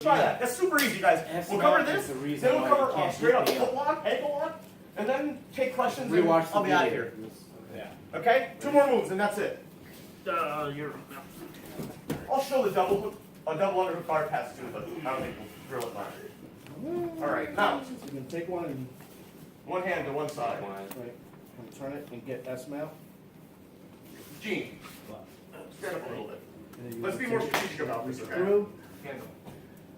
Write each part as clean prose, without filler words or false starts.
Try that. That's super easy, guys. We'll cover this, then we'll cover straight up foot lock, ankle lock, and then take questions and I'll be out of here. Yeah. Okay? 2 more moves and that's it. You're. I'll show the double underhook guard pass too, but I don't think we'll drill it now. Alright, now, You can take one and one hand to one side. and turn it and get S mount. Gene, stand up a little bit. And then you Let's be more strategic about this, okay? through, Hands up.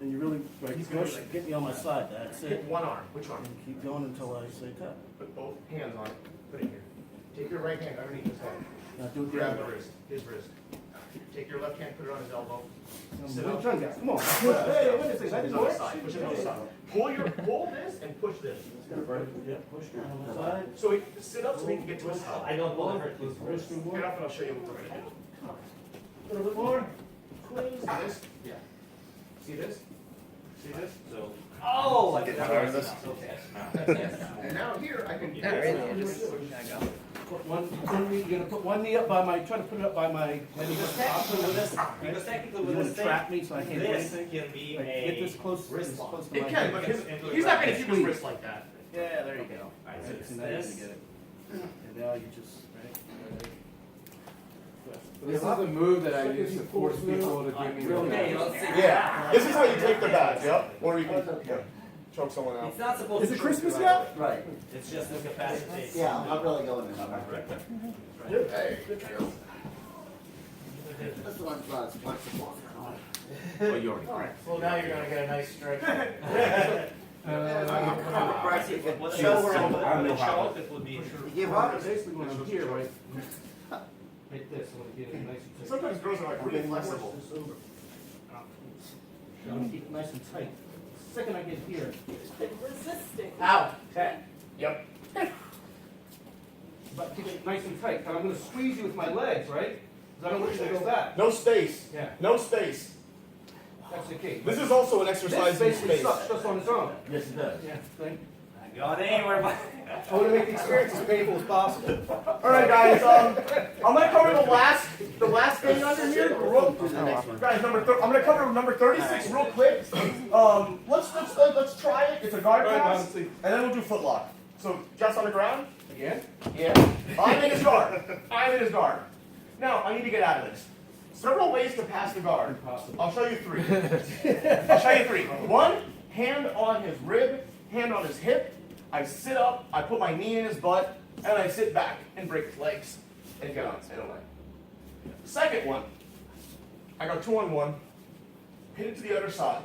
and you really push, get me on my side, that's Hit it. one arm. Which arm? And keep going until I say tap. Put both hands on it. Put it here. Take your right hand underneath his head. Now do it the Grab other the way. wrist, his wrist. Take your left hand, put it on his elbow. Sit I'm up. trying, guys, come on. Hey, wait a second, I Push didn't it know on it. the side. Push it on the side. Pull this and push this. Yeah, push down on my side. So we sit up so we can get to his side. I don't want to hurt Push this. through Get one. up and I'll show you what we're gonna do. A little bit more. See this? Yeah. See this? See this? So. Oh, I Get get tired of that. this? Okay. And now here I can. Put one knee, you're gonna put one knee up by my, try to put it up by my. Because technically with this, because technically You with wanna this trap thing, me so I can't do this anything? can be Like, a get this close, wrist as lock. close to It my can, head. but he's not gonna keep his wrist like that. Yeah, there you go. Alright, so Right, it's so now you're this. gonna get it. And now you just, right? This is the move that I use to force people to give me the Okay, badge. let's see. Yeah. This is how you take the badge, yep. Or you can choke someone out. It's not supposed Is to it choke Christmas you yet? out. Right. It's just incapacitated. Yeah, I'm not really going there. Hey. This one's flexible. Well, you already. Well, now you're gonna get a nice stretch. Press it. With a Show choke, where I'm- with I a know how. choke, it would be. You give up? Basically when I'm here, right? Like this, I wanna get it nice and tight. Sometimes girls are like really flexible. I'm gonna keep it nice and tight. The second I get here, Resisting. Ow. Yep. but keep it nice and tight, and I'm gonna squeeze you with my legs, right? Because I don't want you to go back. No space. Yeah, No space. that's the key. This is also an This exercise in basically space. sucks just on its own. Yes, it does. Yeah, right? Going anywhere, but. I wanna make the experience as painful as possible. All right, guys. I'm gonna cover the last thing under here. Guys, I'm gonna cover number 36 real quick. Let's try it. It's a guard pass, and then we'll do foot lock. So just on the ground. Again? Yeah. I'm in his guard. I'm in his guard. Now I need to get out of this. Several ways to pass the guard. Impossible. I'll show you 3. I'll show you 3. 1, hand on his rib, hand on his hip. I sit up, I put my knee in his butt, and I sit back and break his legs and get on and away. The second one, I go 2-on-1, hit it to the other side.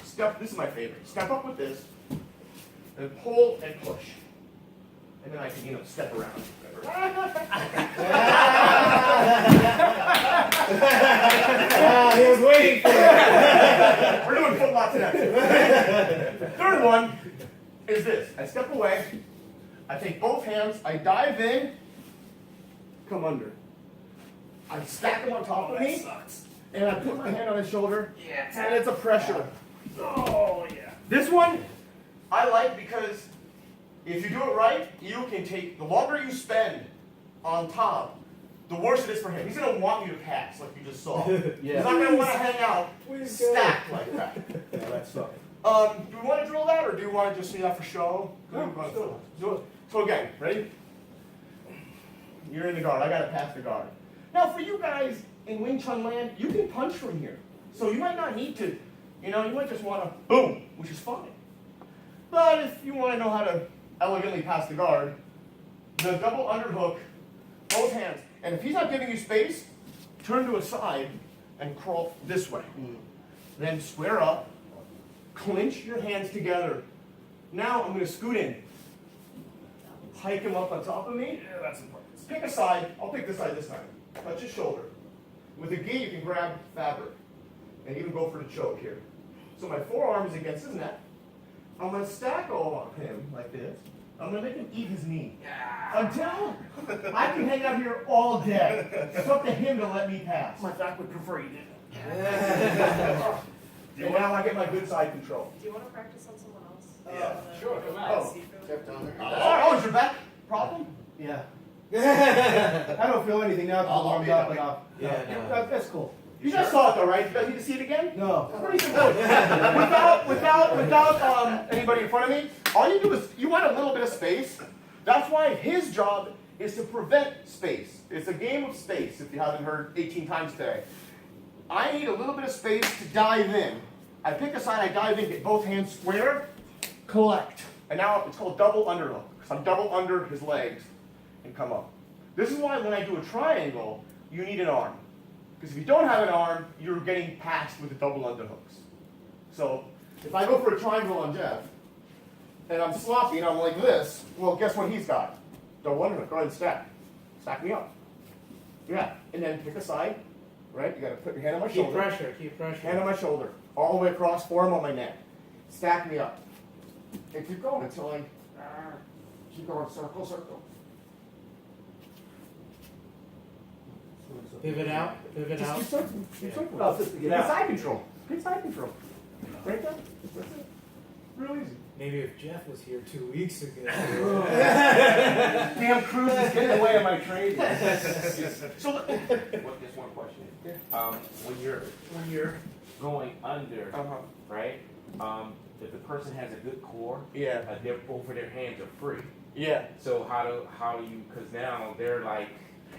Step, this is my favorite. Step up with this, and pull and push. And then I can, step around. He was waiting for it. We're doing foot lock next. Third one is this. I step away, I take both hands, I dive in, come under. I stack them on top of me, and I put my hand on his shoulder, and it's a pressure. Oh, yeah. This one, I like because if you do it right, you can take, the longer you spend on top, the worse it is for him. He's going to want you to pass, like you just saw. He's not going to want to hang out stacked like that. Yeah, that sucked. Do we want to drill that, or do you want to just see that for show? Do it. So again, ready? You're in the guard. I got to pass the guard. Now, for you guys in Wing Chun land, you can punch from here. So you might not need to, you might just want to boom, which is fine. But if you want to know how to elegantly pass the guard, the double underhook, both hands. And if he's not giving you space, turn to a side and crawl this way. Then square up. Clinch your hands together. Now I'm going to scoot in. Hike him up on top of me. Yeah, that's important. Pick a side. I'll pick this side this time. Touch his shoulder. With a gi, you can grab fabric and even go for the choke here. So my forearm is against his neck. I'm going to stack all on him like this. I'm going to make him eat his knee. Until I can hang out here all day. It's up to him to let me pass. My back would prefer you didn't. And now I get my good side control. Do you want to practice on someone else? Yeah, sure, come on. Oh, is your back problem? Yeah. I don't feel anything now because I'm warmed up enough. Yeah, no. That's cool. You just saw it though, right? You guys need to see it again? No. Pretty simple. without anybody in front of me, all you do is, you want a little bit of space. That's why his job is to prevent space. It's a game of space, if you haven't heard 18 times today. I need a little bit of space to dive in. I pick a side, I dive in, get both hands square, collect. And now it's called double underhook, because I'm double under his legs and come up. This is why when I do a triangle, you need an arm. Because if you don't have an arm, you're getting passed with the double underhooks. So if I go for a triangle on Jeff, and I'm sloppy and I'm like this, well, guess what he's got? Double underhook. Go ahead and stack. Stack me up. Yeah. And then pick a side, right? You got to put your hand on my Keep shoulder. pressure, keep pressure. Hand on my shoulder. All the way across, forearm on my neck. Stack me up. And keep going until I keep going circle, circle. Pivot out, pivot Just out. keep circling. Keep circling. No, just to get Get out. side control. Get side control. Right there. That's it. Real easy. Maybe if Jeff was here 2 weeks ago. Damn Cruz is getting in the way of my training. So, Just one question. When you're going under, right? If the person has a good core, yeah, both of their hands are free. yeah. So how do you? Because now they're like.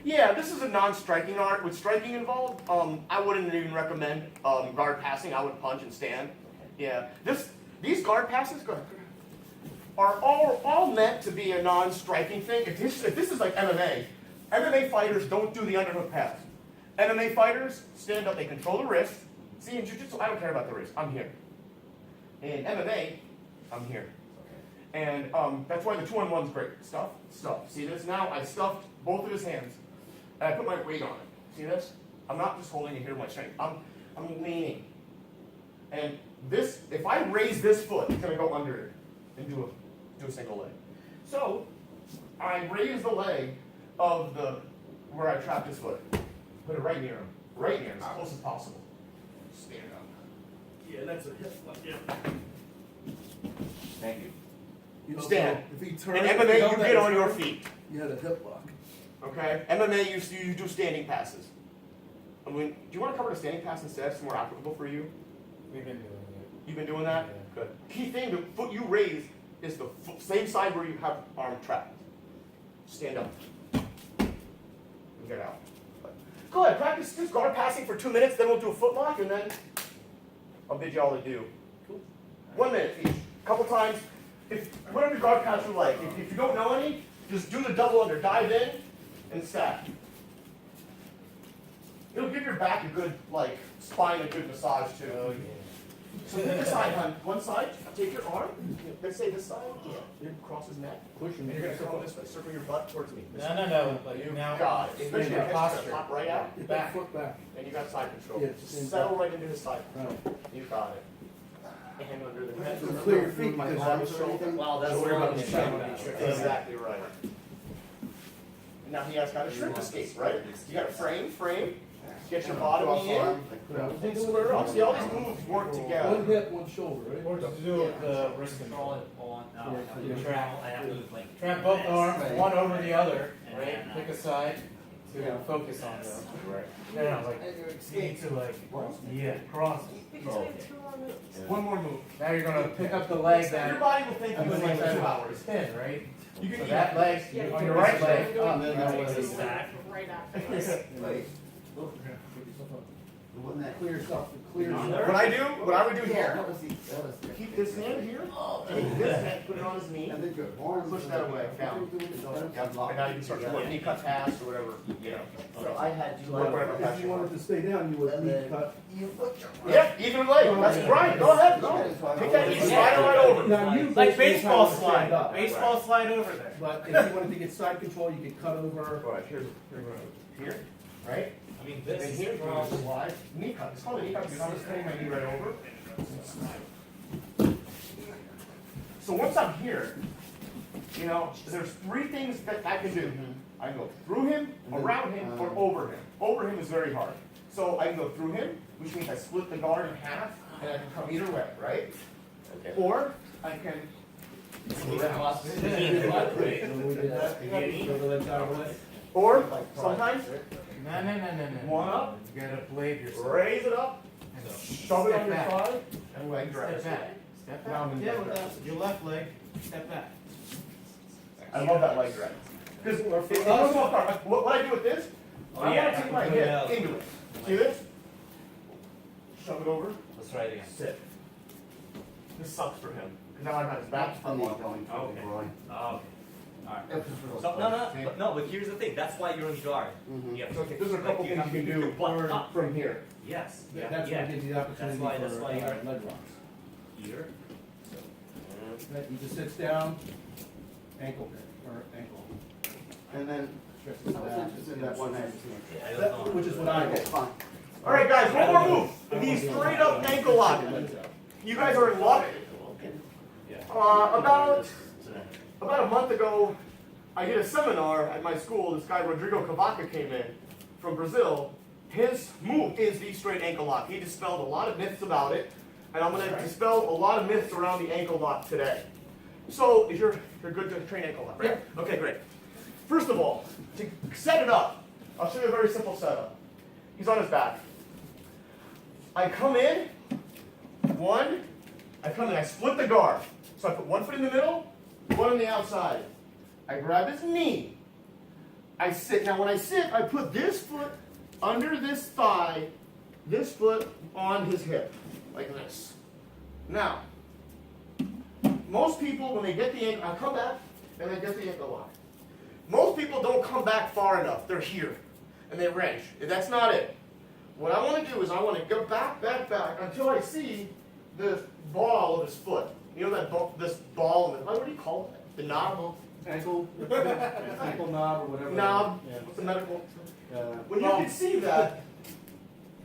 Yeah, this is a non-striking art. With striking involved, I wouldn't even recommend guard passing. I would punch and stand. Yeah, these guard passes are all meant to be a non-striking thing. If this is like MMA fighters don't do the underhook pass. MMA fighters stand up, they control the wrist. See, in jiu-jitsu, I don't care about the wrist. I'm here. In MMA, I'm here. And that's why the 2-on-1's great. Stuff. See this? Now I stuffed both of his hands, and I put my weight on it. See this? I'm not just holding it here with my strength. I'm leaning. And this, if I raise this foot, it's gonna go under it and do a single leg. So I raise the leg of where I trapped his foot. Put it right near him. Right near him, as close as possible. Stand up. Yeah, that's a hip lock. Yeah. Thank you. You know, Stand. so if he In turns, MMA, you get on your feet. You had a hip lock. Okay? MMA, you do standing passes. I mean, do you want to cover the standing pass instead? It's more applicable for you. We've been doing it. You've been doing that? Good. Key thing, the foot you raise is the same side where you have arm trapped. Stand up. And get out. Go ahead, practice just guard passing for 2 minutes, then we'll do a foot lock, and then I'll bid you all adieu. Cool. 1 minute each. Couple times. Whatever guard pass you like. If you don't know any, just do the double under. Dive in and stack. It'll give your back a good, spine a good massage too. Oh, yeah. So pick a side, hon. One side, take your arm. Let's say this side. Yeah. Cross his neck. Push him. And you're going to come this way. Circle your butt towards me. No. Like You now, got it. Especially your hips posture. pop right out. Back foot back. And you got side control. Yeah, Just settle right into his side. Right. You got it. Hand under the head. So clear your feet My because arms or anything. Wow, that's Shoulder really up, good. shoulder. Exactly right. Now he has got a shrimp escape, right? You got a frame. Get your bottom in. And square up. See, all these moves work One together. hip, one shoulder, right? or to do the wrist control. Yeah. Trap both arms, Right. one over the other, right? Pick a side to focus on them. Right. No, you need to cross. Because we have 2 more moves. One more move. Now you're gonna pick up the leg Your that body will think you was went like like 2 that hours. spin, right? You can So eat that leg, Yeah, on you your can right do leg, it. up, You then can that take way. a stack right afterwards. Wait, wasn't that Clear yourself, clear What yourself. I would do Yeah, here, that was the. keep this hand here, take this hand, put it on his knee, And then your arms. push that away, down. Yep, and now you can start your knee cut pass or whatever, So I had you. Whatever. If you wanted to stay down, you would knee cut. You put your. Yeah, even leg, that's right, go ahead, go. Take that knee, slide it right over. Now you Like basically baseball have to stand slide, up. baseball slide over there. But if you wanted to get side control, you could cut over. All right, here, right? I mean, And here, you want to slide, knee cut, it's called a knee cut because I'm just putting my knee right over. So once I'm here, there's 3 things that I can do. I can go through him, around him, or over him. Over him is very hard. So I can go through him, which means I split the guard in half, and I can come either way, right? Okay. Or I can Or sometimes, No. one up, You gotta blade yourself. raise it up, and shove it on your Step back. thigh, and leg drag. Step back. Step Now back. I'm in Yeah, leg with drag. that, your left leg, step back. I love that leg drag. Because what I do with this, I want to take my hip into it. See this? Shove it over. Let's try it again. Sit. This sucks for him. Because now I've got his back for I'm me. not going to Okay. the groin. Oh, okay. Alright. If it's real So, close. no, but here's the thing. That's why you're in guard. Mhm. Yeah. So there's a couple Like, things you can do butt up. from here. Yes. Yeah, that's what gives you the opportunity why- for that's why leg locks. Here. That he just sits down, ankle pick, or ankle. And then, Stretches I was it out. interested in that one hand. Yeah, I don't That- know. Which is what I Okay, do. fine. All right, guys, one more move. The straight up ankle lock. You guys are in luck. About a month ago, I did a seminar at my school. This guy, Rodrigo Cavaca, came in from Brazil. His move is the straight ankle lock. He dispelled a lot of myths about it, and I'm going to dispel a lot of myths around the ankle lock today. So, you're good to train ankle lock, right? Okay, great. First of all, to set it up, I'll show you a very simple setup. He's on his back. I come in, I split the guard. So I put one foot in the middle, one on the outside. I grab his knee. I sit. Now when I sit, I put this foot under this thigh, this foot on his hip, like this. Now, most people, when they get the ankle, I come back and they get the ankle lock. Most people don't come back far enough. They're here, and they wrench. That's not it. What I want to do is I want to go back until I see the ball of his foot. You know that this ball, what do you call it? The knob? Ankle, ankle knob or whatever. Knob. Yeah. What's the medical? When you Well- can see that,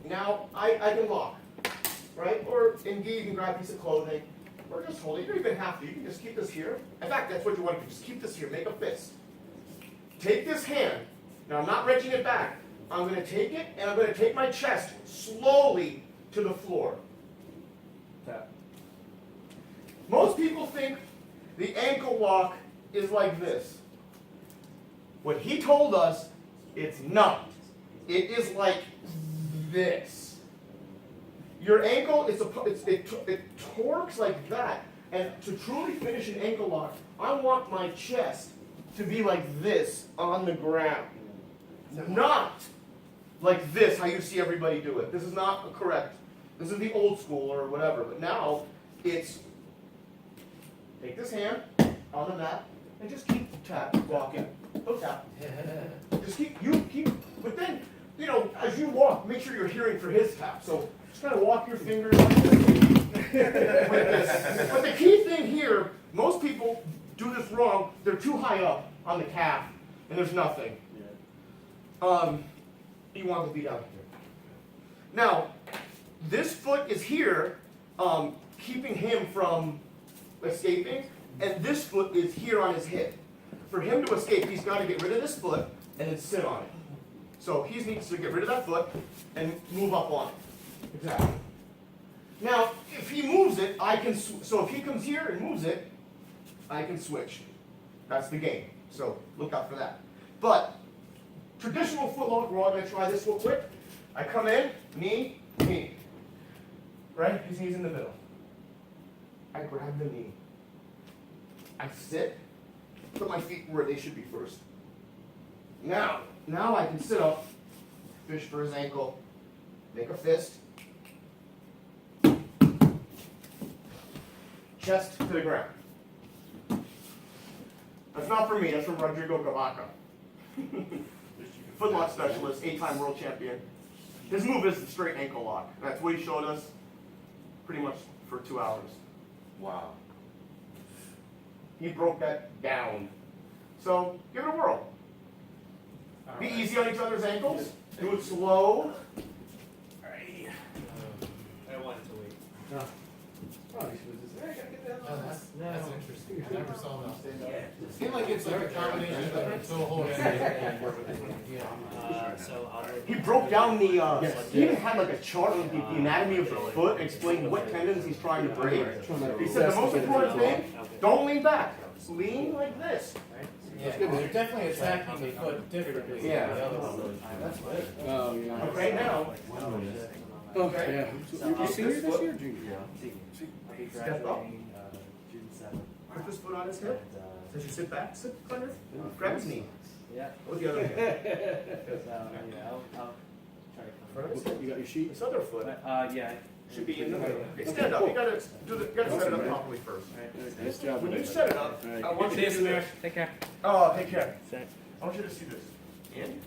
now I can lock, right? Or indeed you can grab a piece of clothing, or just hold it. You don't even have to. You can just keep this here. In fact, that's what you want to do. Just keep this here. Make a fist. Take this hand. Now I'm not wrenching it back. I'm going to take it and I'm going to take my chest slowly to the floor. Tap. Most people think the ankle lock is like this. What he told us, it's not. It is like this. Your ankle, it torques like that. And to truly finish an ankle lock, I want my chest to be like this on the ground. Not like this, how you see everybody do it. This is not correct. This is the old school or whatever. But now, it's take this hand on the mat and just keep walking. Don't tap. Just keep, but then, as you walk, make sure you're hearing for his tap. So just kind of walk your fingers with this. But the key thing here, most people do this wrong. They're too high up on the calf, and there's nothing. You want to be down here. Now, this foot is here, keeping him from escaping, and this foot is here on his hip. For him to escape, he's got to get rid of this foot and then sit on it. So he needs to get rid of that foot and move up on it. Exactly. Now, if he moves it, I can. So if he comes here and moves it, I can switch. That's the game. So look out for that. But traditional footlock, we're all going to try this real quick. I come in, knee, knee. Right? His knee's in the middle. I grab the knee. I sit, put my feet where they should be first. Now I can sit up, fish for his ankle, make a fist, chest to the ground. That's not for me, that's from Rodrigo Cavaca. Footlock specialist, 8-time world champion. His move is the straight ankle lock. That's what he showed us pretty much for 2 hours. Wow. He broke that down. So, give it a whirl. Be easy on each other's ankles. Do it slow. I wanted to wait. Probably should have just, hey, I gotta get that Oh, on. that's interesting. I never saw that. Yeah. It seemed like it's like a combination of the whole So I'll. He broke down the, he even had like a chart of the anatomy of the foot, explaining what tendons he's trying to break. He said the most important thing, don't lean back. Lean like this. Yeah, you're definitely attacking the foot differently Yeah. than the other one. That's good. Oh, yeah. Okay, now, Oh, yeah. You senior this year, or junior? I'll be Step up. graduating, June 7th. put this foot on his hip. And, As you sit back, sit under, grab his knee. yeah, With the other hand. yeah, I'll try to Front of his come. hip. You got your sheet? This other foot Yeah. should be in the middle. Okay, stand up. You gotta set it up properly first. Nice job. When you Vanessa. set it up, All right. I want you to do this. Take care. Oh, take care. Thanks. I want you to see this. In.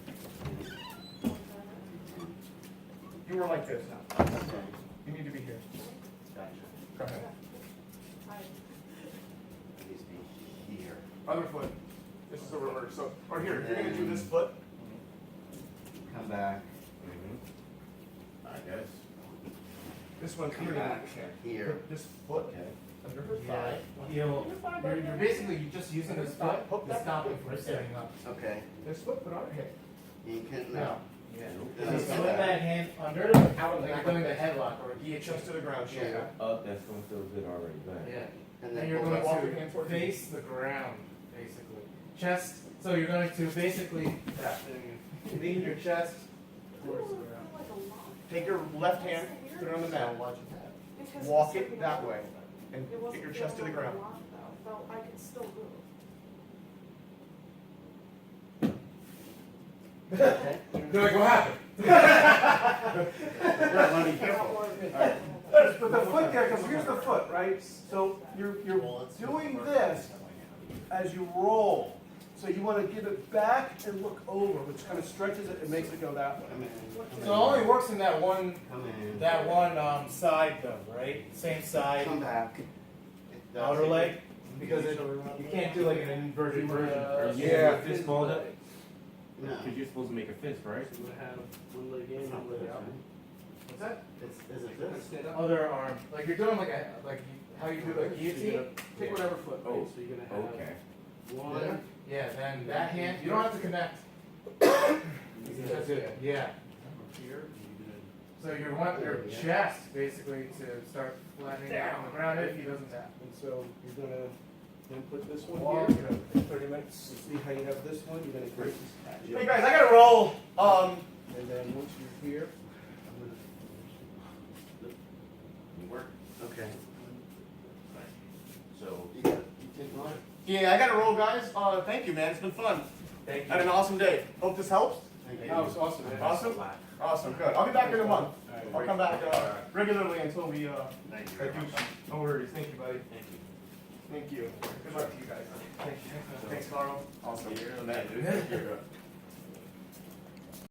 You were like this now. You need to be here. Go ahead. Here. Other foot. This is a reverse. So, or here, you're gonna do this foot. Come back. I guess. This one's Come here. back. Here. This foot Okay. under her thigh. You're basically just using this foot Hook to that stop it foot from right sitting up. Okay. This foot, put on her hip. You can Now, now. Yeah. Then So come put back. that hand under, out of like the you're doing the headlock or a guillotine. chest to the ground, Yeah. shoulder. Oh, that's gonna feel good already, go ahead. Yeah. And And you're pull going back. walk your hand to towards you. face the ground, basically. Chest, so you're going to basically lean your chest towards the ground. Take your left hand, put it on the mat. Walk it that way, and get your chest to the ground. Though I can still move. They're like, what happened? But the foot there, because here's the foot, right? So you're doing this as you roll. So you want to give it back and look over, which kind of stretches it and makes it go that way. Come in. So it only works in that one Come in. side though, right? Same side, Come back. outer leg, because you can't do like an inverted version. Are you Yeah. gonna fist mold it? No. Because you're supposed to make a fist, right? So we're gonna have one leg in, It's not one leg this, out. right? What's that? Is it this? Other arm, like you're doing how you do a So you're guillotine. gonna pick whatever foot, right? Oh, So you're gonna have Okay. one. Yeah, then that hand, you don't have to connect. That's it. Yeah. Here, So you want your chest basically to start flattening out on the ground if he doesn't tap. and so you're gonna then put this one Walk. here. In 30 minutes. You see how you have this one. You're gonna create this patch. Hey guys, I gotta roll. And then once you're here, You work, Okay. so. You take one? Yeah, I gotta roll, guys. Thank you, man. It's been fun. Thank Had an awesome day. Hope this helps. Thank you. that was awesome, man. Awesome. Awesome, good. I'll be back in a month. I'll come back regularly until we do. No worries. Thank you, buddy. Thank you. Thank you. Good luck to you guys. Thank you. Thanks, Carl. Awesome. You're the man, dude.